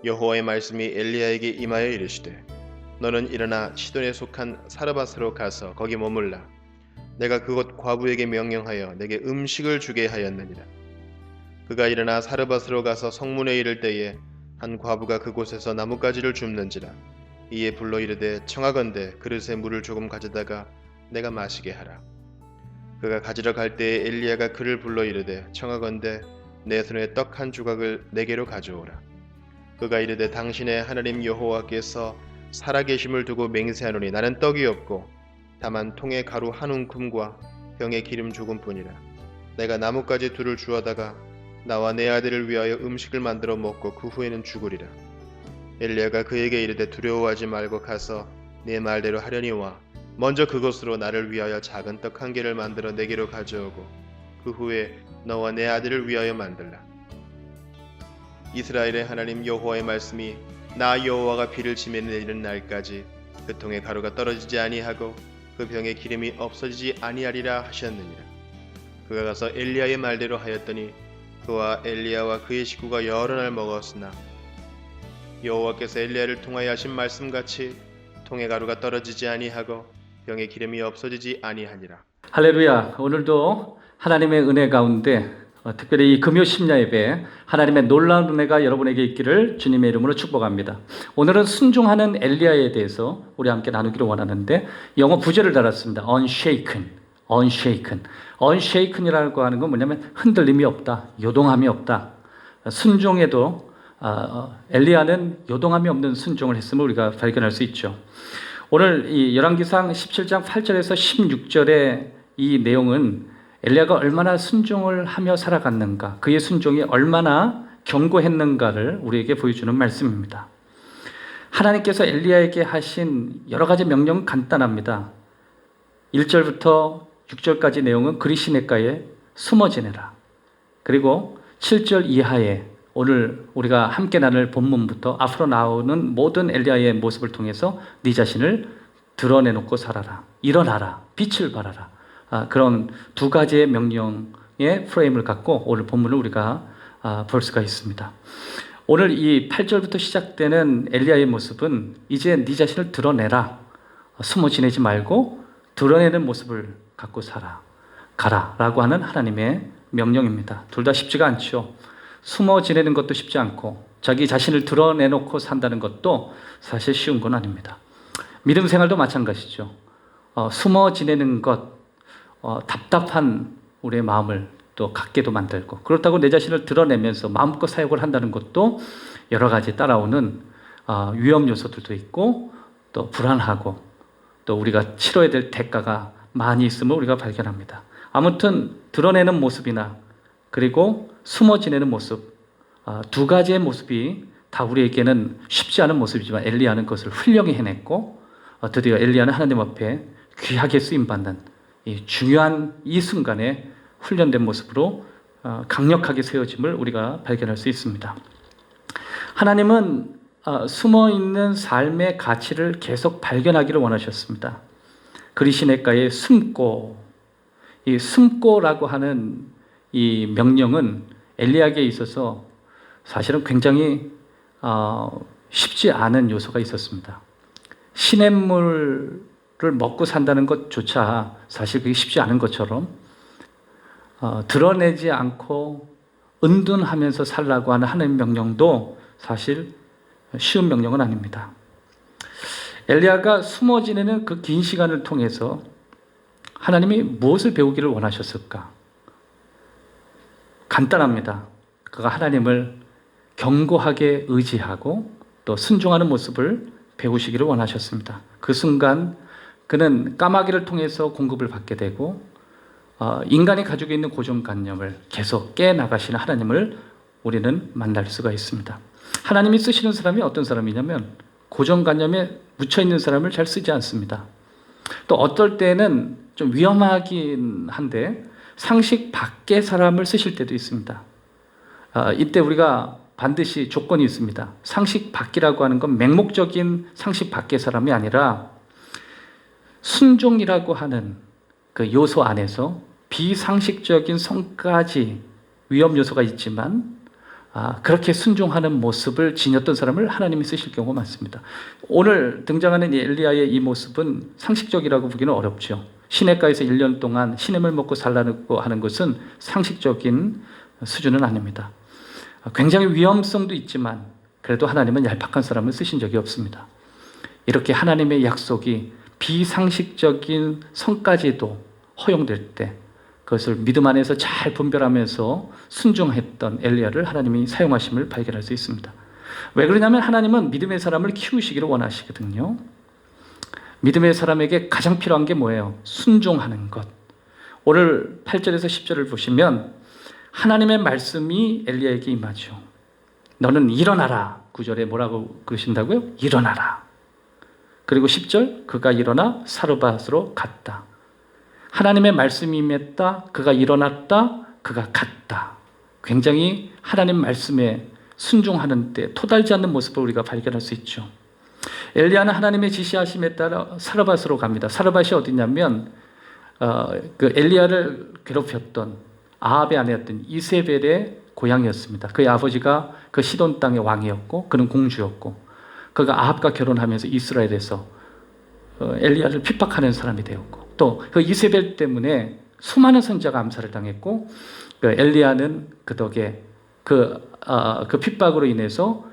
여호와의 말씀이 엘리야에게 임하여 이르시되 너는 일어나 시돈에 속한 사르밧으로 가서 거기 머물라. 내가 그곳 과부에게 명령하여 내게 음식을 주게 하였느니라. 그가 일어나 사르밧으로 가서 성문에 이를 때에 한 과부가 그곳에서 나뭇가지를 줍는지라. 이에 불러 이르되 청하건대 그릇에 물을 조금 가져다가 내가 마시게 하라. 그가 가지러 갈 때에 엘리야가 그를 불러 이르되 청하건대 내 손에 떡 한 조각을 내게로 가져오라. 그가 이르되 당신의 하나님 여호와께서 살아계심을 두고 맹세하노니 나는 떡이 없고 다만 통에 가루 한 움큼과 병에 기름 조금뿐이라. 내가 나뭇가지 둘을 주어다가 나와 내 아들을 위하여 음식을 만들어 먹고 그 후에는 죽으리라. 엘리야가 그에게 이르되 두려워하지 말고 가서 네 말대로 하려니와 먼저 그것으로 나를 위하여 작은 떡 한 개를 만들어 내게로 가져오고 그 후에 너와 내 아들을 위하여 만들라. 이스라엘의 하나님 여호와의 말씀이 나 여호와가 비를 치매 내리는 날까지 그 통에 가루가 떨어지지 아니하고 그 병에 기름이 없어지지 아니하리라 하셨느니라. 그가 가서 엘리야의 말대로 하였더니 그와 엘리야와 그의 식구가 여러 날 먹었으나 여호와께서 엘리야를 통하여 하신 말씀같이 통에 가루가 떨어지지 아니하고 병에 기름이 없어지지 아니하니라. 할렐루야. 오늘도 하나님의 은혜 가운데 특별히 이 금요 심야 예배 하나님의 놀라운 은혜가 여러분에게 있기를 주님의 이름으로 축복합니다. 오늘은 순종하는 엘리야에 대해서 우리 함께 나누기를 원하는데 영어 부제를 달았습니다. unshaken, unshaken. unshaken이라고 하는 건 뭐냐면 흔들림이 없다, 요동함이 없다. 순종에도 엘리야는 요동함이 없는 순종을 했음을 우리가 발견할 수 있죠. 오늘 이 열왕기상 17장 8절에서 16절의 이 내용은 엘리야가 얼마나 순종을 하며 살아갔는가, 그의 순종이 얼마나 견고했는가를 우리에게 보여주는 말씀입니다. 하나님께서 엘리야에게 하신 여러 가지 명령은 간단합니다. 1절부터 6절까지 내용은 그리 시냇가에 숨어 지내라. 그리고 7절 이하에 오늘 우리가 함께 나눌 본문부터 앞으로 나오는 모든 엘리야의 모습을 통해서 네 자신을 드러내놓고 살아라. 일어나라. 빛을 발하라. 그런 두 가지의 명령의 프레임을 갖고 오늘 본문을 우리가 볼 수가 있습니다. 오늘 이 8절부터 시작되는 엘리야의 모습은 이제 네 자신을 드러내라. 숨어 지내지 말고 드러내는 모습을 갖고 살아. 가라. 라고 하는 하나님의 명령입니다. 둘 다 쉽지가 않죠. 숨어 지내는 것도 쉽지 않고 자기 자신을 드러내놓고 산다는 것도 사실 쉬운 건 아닙니다. 믿음 생활도 마찬가지죠. 숨어 지내는 것, 답답한 우리의 마음을 또 갖게도 만들고, 그렇다고 내 자신을 드러내면서 마음껏 사역을 한다는 것도 여러 가지 따라오는 위험 요소들도 있고 또 불안하고 또 우리가 치러야 될 대가가 많이 있음을 우리가 발견합니다. 아무튼 드러내는 모습이나 그리고 숨어 지내는 모습, 두 가지의 모습이 다 우리에게는 쉽지 않은 모습이지만 엘리야는 그것을 훌륭히 해냈고 드디어 엘리야는 하나님 앞에 귀하게 쓰임받는 이 중요한 이 순간에 훈련된 모습으로 강력하게 세워짐을 우리가 발견할 수 있습니다. 하나님은 숨어있는 삶의 가치를 계속 발견하기를 원하셨습니다. 그리 시냇가에 숨고, 이 숨고라고 하는 이 명령은 엘리야에게 있어서 사실은 굉장히 쉽지 않은 요소가 있었습니다. 시냇물을 먹고 산다는 것조차 사실 그게 쉽지 않은 것처럼 드러내지 않고 은둔하면서 살라고 하는 하나님의 명령도 사실 쉬운 명령은 아닙니다. 엘리야가 숨어 지내는 그 긴 시간을 통해서 하나님이 무엇을 배우기를 원하셨을까? 간단합니다. 그가 하나님을 견고하게 의지하고 또 순종하는 모습을 배우시기를 원하셨습니다. 그 순간 그는 까마귀를 통해서 공급을 받게 되고 인간이 가지고 있는 고정관념을 계속 깨나가시는 하나님을 우리는 만날 수가 있습니다. 하나님이 쓰시는 사람이 어떤 사람이냐면 고정관념에 묻혀있는 사람을 잘 쓰지 않습니다. 또 어떨 때는 좀 위험하긴 한데 상식 밖의 사람을 쓰실 때도 있습니다. 이때 우리가 반드시 조건이 있습니다. 상식 밖이라고 하는 건 맹목적인 상식 밖의 사람이 아니라 순종이라고 하는 그 요소 안에서 비상식적인 성까지 위험 요소가 있지만 그렇게 순종하는 모습을 지녔던 사람을 하나님이 쓰실 경우가 많습니다. 오늘 등장하는 이 엘리야의 이 모습은 상식적이라고 보기는 어렵죠. 시냇가에서 1년 동안 시냇을 먹고 살라고 하는 것은 상식적인 수준은 아닙니다. 굉장히 위험성도 있지만 그래도 하나님은 얄팍한 사람을 쓰신 적이 없습니다. 이렇게 하나님의 약속이 비상식적인 성까지도 허용될 때 그것을 믿음 안에서 잘 분별하면서 순종했던 엘리야를 하나님이 사용하심을 발견할 수 있습니다. 왜 그러냐면 하나님은 믿음의 사람을 키우시기를 원하시거든요. 믿음의 사람에게 가장 필요한 게 뭐예요? 순종하는 것. 오늘 8절에서 10절을 보시면 하나님의 말씀이 엘리야에게 임하죠. 너는 일어나라. 9절에 뭐라고 그러신다고요? 일어나라. 그리고 10절 그가 일어나 사르밧으로 갔다. 하나님의 말씀이 임했다. 그가 일어났다. 그가 갔다. 굉장히 하나님 말씀에 순종하는 때 토달지 않는 모습을 우리가 발견할 수 있죠. 엘리야는 하나님의 지시하심에 따라 사르밧으로 갑니다. 사르밧이 어디냐면 그 엘리야를 괴롭혔던 아합의 아내였던 이세벨의 고향이었습니다. 그의 아버지가 그 시돈 땅의 왕이었고 그는 공주였고 그가 아합과 결혼하면서 이스라엘에서 엘리야를 핍박하는 사람이 되었고 또 그 이세벨 때문에 수많은 선지자가 암살을 당했고 그 엘리야는 그 덕에 그 핍박으로 인해서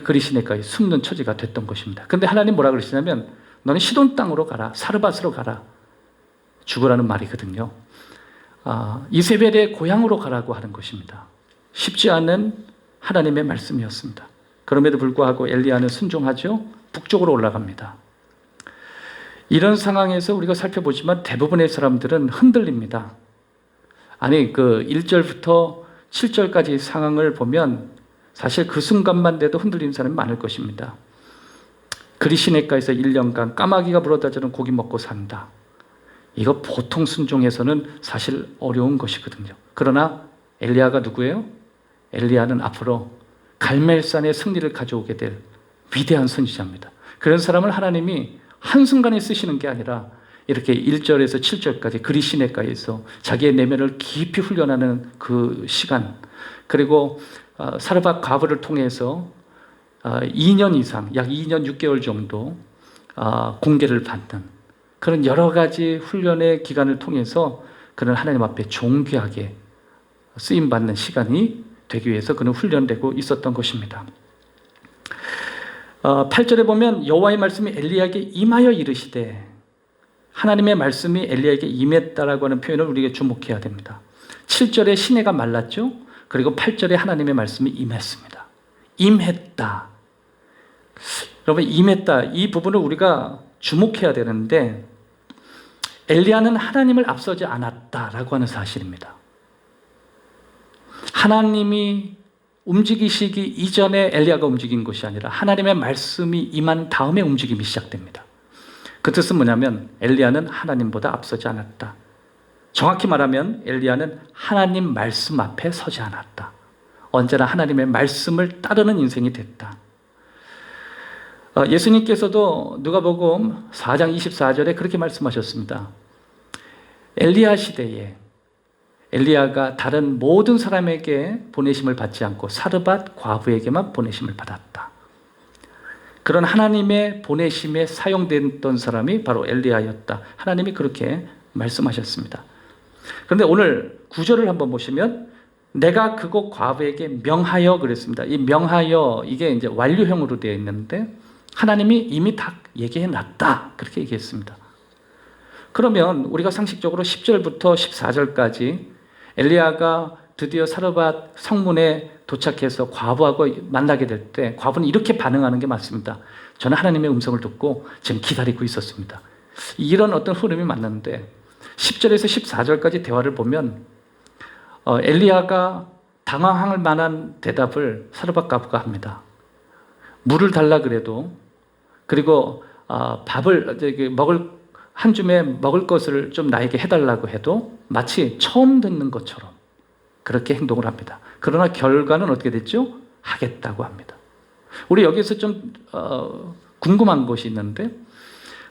그리시네가에 숨는 처지가 됐던 것입니다. 그런데 하나님 뭐라 그러시냐면 너는 시돈 땅으로 가라. 사르밧으로 가라. 죽으라는 말이거든요. 이세벨의 고향으로 가라고 하는 것입니다. 쉽지 않은 하나님의 말씀이었습니다. 그럼에도 불구하고 엘리야는 순종하죠. 북쪽으로 올라갑니다. 이런 상황에서 우리가 살펴보지만 대부분의 사람들은 흔들립니다. 아니 그 1절부터 7절까지 상황을 보면 사실 그 순간만 돼도 흔들리는 사람이 많을 것입니다. 그리시네가에서 1년간 까마귀가 불어다주는 고기 먹고 산다. 이거 보통 순종에서는 사실 어려운 것이거든요. 그러나 엘리야가 누구예요? 엘리야는 앞으로 갈멜산의 승리를 가져오게 될 위대한 선지자입니다. 그런 사람을 하나님이 한순간에 쓰시는 게 아니라 이렇게 1절에서 7절까지 그리시네가에서 자기의 내면을 깊이 훈련하는 그 시간, 그리고 사르밧 과부를 통해서 2년 이상, 약 2년 6개월 정도 공개를 받는 그런 여러 가지 훈련의 기간을 통해서 그는 하나님 앞에 존귀하게 쓰임받는 시간이 되기 위해서 그는 훈련되고 있었던 것입니다. 8절에 보면 여호와의 말씀이 엘리야에게 임하여 이르시되, 하나님의 말씀이 엘리야에게 임했다라고 하는 표현을 우리에게 주목해야 됩니다. 7절에 시내가 말랐죠. 그리고 8절에 하나님의 말씀이 임했습니다. 임했다. 여러분, 임했다, 이 부분을 우리가 주목해야 되는데 엘리야는 하나님을 앞서지 않았다라고 하는 사실입니다. 하나님이 움직이시기 이전에 엘리야가 움직인 것이 아니라 하나님의 말씀이 임한 다음에 움직임이 시작됩니다. 그 뜻은 뭐냐면 엘리야는 하나님보다 앞서지 않았다. 정확히 말하면 엘리야는 하나님 말씀 앞에 서지 않았다. 언제나 하나님의 말씀을 따르는 인생이 됐다. 예수님께서도 누가복음 4장 24절에 그렇게 말씀하셨습니다. 엘리야 시대에 엘리야가 다른 모든 사람에게 보내심을 받지 않고 사르밧 과부에게만 보내심을 받았다. 그런 하나님의 보내심에 사용됐던 사람이 바로 엘리야였다. 하나님이 그렇게 말씀하셨습니다. 그런데 오늘 9절을 한번 보시면 내가 그곳 과부에게 명하여 그랬습니다. 이 명하여, 이게 이제 완료형으로 되어 있는데 하나님이 이미 다 얘기해 놨다, 그렇게 얘기했습니다. 그러면 우리가 상식적으로 10절부터 14절까지 엘리야가 드디어 사르밧 성문에 도착해서 과부하고 만나게 될 때 과부는 이렇게 반응하는 게 맞습니다. 저는 하나님의 음성을 듣고 지금 기다리고 있었습니다. 이런 어떤 흐름이 맞는데 10절에서 14절까지 대화를 보면 엘리야가 당황할 만한 대답을 사르밧 과부가 합니다. 물을 달라 그래도, 그리고 밥을 한 줌에 먹을 것을 좀 나에게 해달라고 해도 마치 처음 듣는 것처럼 그렇게 행동을 합니다. 그러나 결과는 어떻게 됐죠? 하겠다고 합니다. 우리 여기서 좀 궁금한 것이 있는데,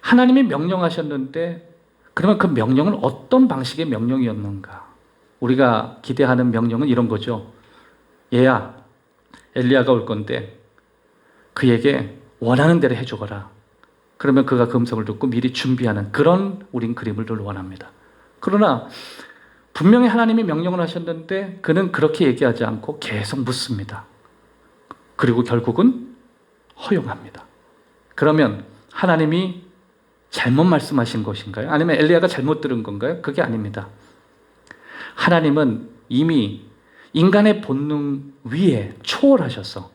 하나님이 명령하셨는데 그러면 그 명령은 어떤 방식의 명령이었는가? 우리가 기대하는 명령은 이런 거죠. 얘야, 엘리야가 올 건데 그에게 원하는 대로 해주거라. 그러면 그가 그 음성을 듣고 미리 준비하는 그런 우린 그림을 늘 원합니다. 그러나 분명히 하나님이 명령을 하셨는데 그는 그렇게 얘기하지 않고 계속 묻습니다. 그리고 결국은 허용합니다. 그러면 하나님이 잘못 말씀하신 것인가요? 아니면 엘리야가 잘못 들은 건가요? 그게 아닙니다. 하나님은 이미 인간의 본능 위에 초월하셔서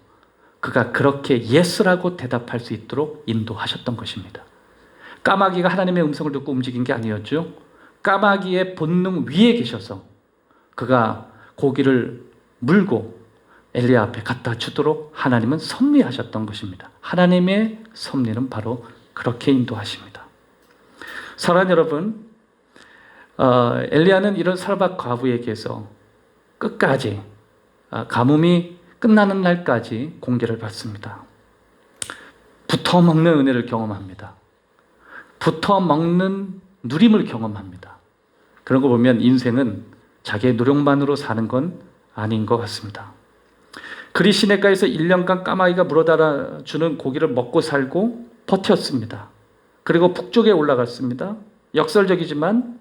그가 그렇게 예스라고 대답할 수 있도록 인도하셨던 것입니다. 까마귀가 하나님의 음성을 듣고 움직인 게 아니었죠. 까마귀의 본능 위에 계셔서 그가 고기를 물고 엘리야 앞에 갖다 주도록 하나님은 섭리하셨던 것입니다. 하나님의 섭리는 바로 그렇게 인도하십니다. 사랑하는 여러분, 엘리야는 이런 사르밧 과부에게서 끝까지 가뭄이 끝나는 날까지 공개를 받습니다. 붙어 먹는 은혜를 경험합니다. 붙어 먹는 누림을 경험합니다. 그런 거 보면 인생은 자기의 노력만으로 사는 건 아닌 것 같습니다. 그리 시냇가에서 1년간 까마귀가 물어달아 주는 고기를 먹고 살고 버텼습니다. 그리고 북쪽에 올라갔습니다. 역설적이지만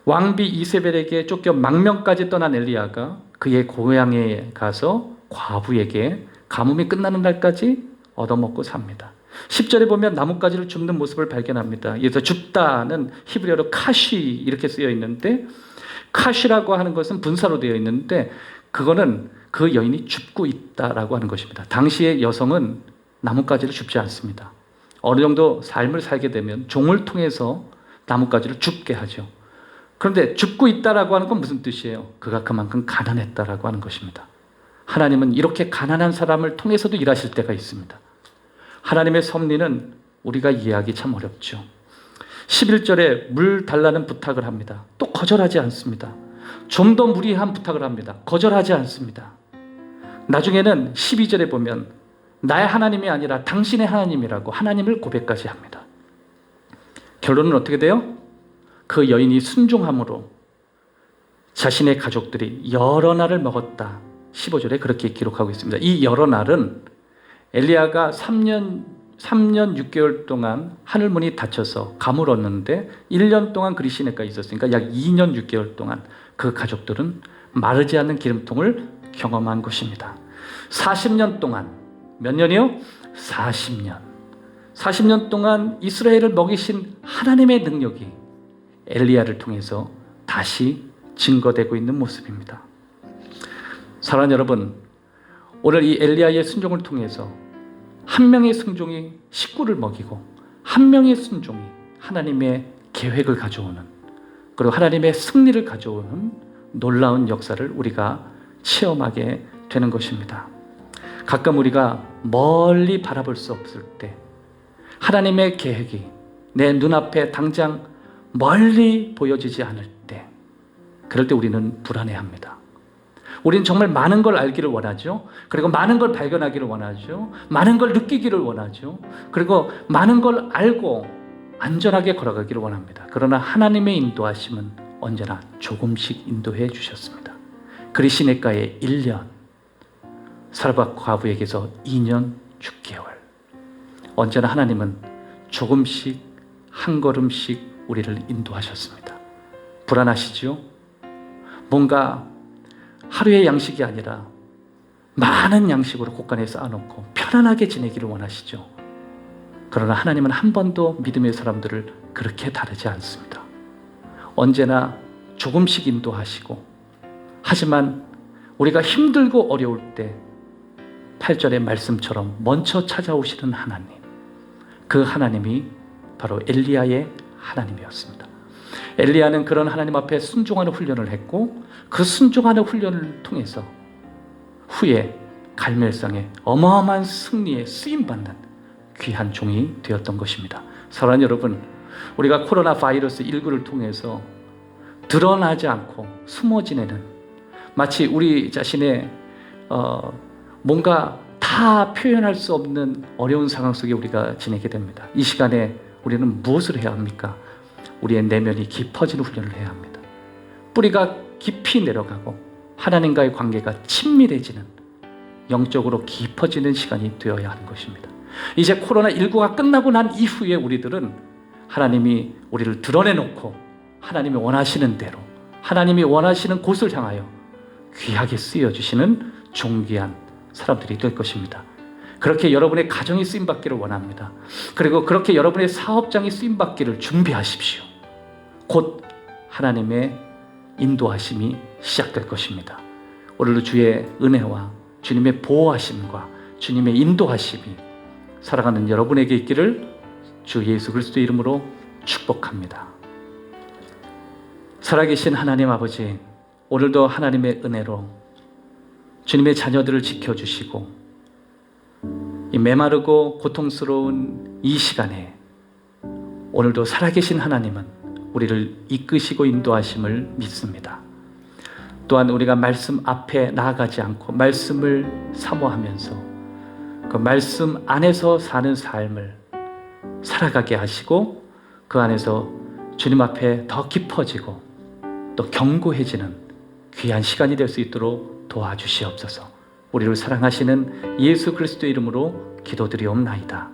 왕비 이세벨에게 쫓겨 망명까지 떠난 엘리야가 그의 고향에 가서 과부에게 가뭄이 끝나는 날까지 얻어먹고 삽니다. 10절에 보면 나뭇가지를 줍는 모습을 발견합니다. 여기서 줍다는 히브리어로 카시 이렇게 쓰여 있는데, 카시라고 하는 것은 분사로 되어 있는데 그거는 그 여인이 줍고 있다라고 하는 것입니다. 당시의 여성은 나뭇가지를 줍지 않습니다. 어느 정도 삶을 살게 되면 종을 통해서 나뭇가지를 줍게 하죠. 그런데 줍고 있다라고 하는 건 무슨 뜻이에요? 그가 그만큼 가난했다라고 하는 것입니다. 하나님은 이렇게 가난한 사람을 통해서도 일하실 때가 있습니다. 하나님의 섭리는 우리가 이해하기 참 어렵죠. 11절에 물 달라는 부탁을 합니다. 또 거절하지 않습니다. 좀 더 무리한 부탁을 합니다. 거절하지 않습니다. 나중에는 12절에 보면 나의 하나님이 아니라 당신의 하나님이라고 하나님을 고백까지 합니다. 결론은 어떻게 돼요? 그 여인이 순종함으로 자신의 가족들이 여러 날을 먹었다. 15절에 그렇게 기록하고 있습니다. 이 여러 날은 엘리야가 3년 6개월 동안 하늘문이 닫혀서 가물었는데 1년 동안 그리 시냇가에 있었으니까 약 2년 6개월 동안 그 가족들은 마르지 않는 기름통을 경험한 것입니다. 40년 동안, 몇 년이요? 40년. 40년 동안 이스라엘을 먹이신 하나님의 능력이 엘리야를 통해서 다시 증거되고 있는 모습입니다. 사랑하는 여러분, 오늘 이 엘리야의 순종을 통해서 한 명의 순종이 식구를 먹이고 한 명의 순종이 하나님의 계획을 가져오는, 그리고 하나님의 승리를 가져오는 놀라운 역사를 우리가 체험하게 되는 것입니다. 가끔 우리가 멀리 바라볼 수 없을 때 하나님의 계획이 내 눈앞에 당장 멀리 보여지지 않을 때, 그럴 때 우리는 불안해합니다. 우리는 정말 많은 걸 알기를 원하죠. 그리고 많은 걸 발견하기를 원하죠. 많은 걸 느끼기를 원하죠. 그리고 많은 걸 알고 안전하게 걸어가기를 원합니다. 그러나 하나님의 인도하심은 언제나 조금씩 인도해 주셨습니다. 그리 시냇가에 1년, 사르밧 과부에게서 2년 6개월. 언제나 하나님은 조금씩 한 걸음씩 우리를 인도하셨습니다. 불안하시죠? 뭔가 하루의 양식이 아니라 많은 양식으로 곳간에 쌓아놓고 편안하게 지내기를 원하시죠. 그러나 하나님은 한 번도 믿음의 사람들을 그렇게 다루지 않습니다. 언제나 조금씩 인도하시고, 하지만 우리가 힘들고 어려울 때 8절의 말씀처럼 먼저 찾아오시는 하나님, 그 하나님이 바로 엘리야의 하나님이었습니다. 엘리야는 그런 하나님 앞에 순종하는 훈련을 했고, 그 순종하는 훈련을 통해서 후에 갈멜상에 어마어마한 승리에 쓰임받는 귀한 종이 되었던 것입니다. 사랑하는 여러분, 우리가 코로나 바이러스 19를 통해서 드러나지 않고 숨어 지내는, 마치 우리 자신의 뭔가 다 표현할 수 없는 어려운 상황 속에 우리가 지내게 됩니다. 이 시간에 우리는 무엇을 해야 합니까? 우리의 내면이 깊어지는 훈련을 해야 합니다. 뿌리가 깊이 내려가고 하나님과의 관계가 친밀해지는, 영적으로 깊어지는 시간이 되어야 하는 것입니다. 이제 코로나19가 끝나고 난 이후에 우리들은 하나님이 우리를 드러내놓고 하나님이 원하시는 대로, 하나님이 원하시는 곳을 향하여 귀하게 쓰여주시는 존귀한 사람들이 될 것입니다. 그렇게 여러분의 가정이 쓰임받기를 원합니다. 그리고 그렇게 여러분의 사업장이 쓰임받기를 준비하십시오. 곧 하나님의 인도하심이 시작될 것입니다. 오늘도 주의 은혜와 주님의 보호하심과 주님의 인도하심이 살아가는 여러분에게 있기를 주 예수 그리스도의 이름으로 축복합니다. 살아계신 하나님 아버지, 오늘도 하나님의 은혜로 주님의 자녀들을 지켜주시고 이 메마르고 고통스러운 이 시간에 오늘도 살아계신 하나님은 우리를 이끄시고 인도하심을 믿습니다. 또한 우리가 말씀 앞에 나아가지 않고 말씀을 사모하면서 그 말씀 안에서 사는 삶을 살아가게 하시고 그 안에서 주님 앞에 더 깊어지고 또 견고해지는 귀한 시간이 될 수 있도록 도와주시옵소서. 우리를 사랑하시는 예수 그리스도의 이름으로 기도드리옵나이다.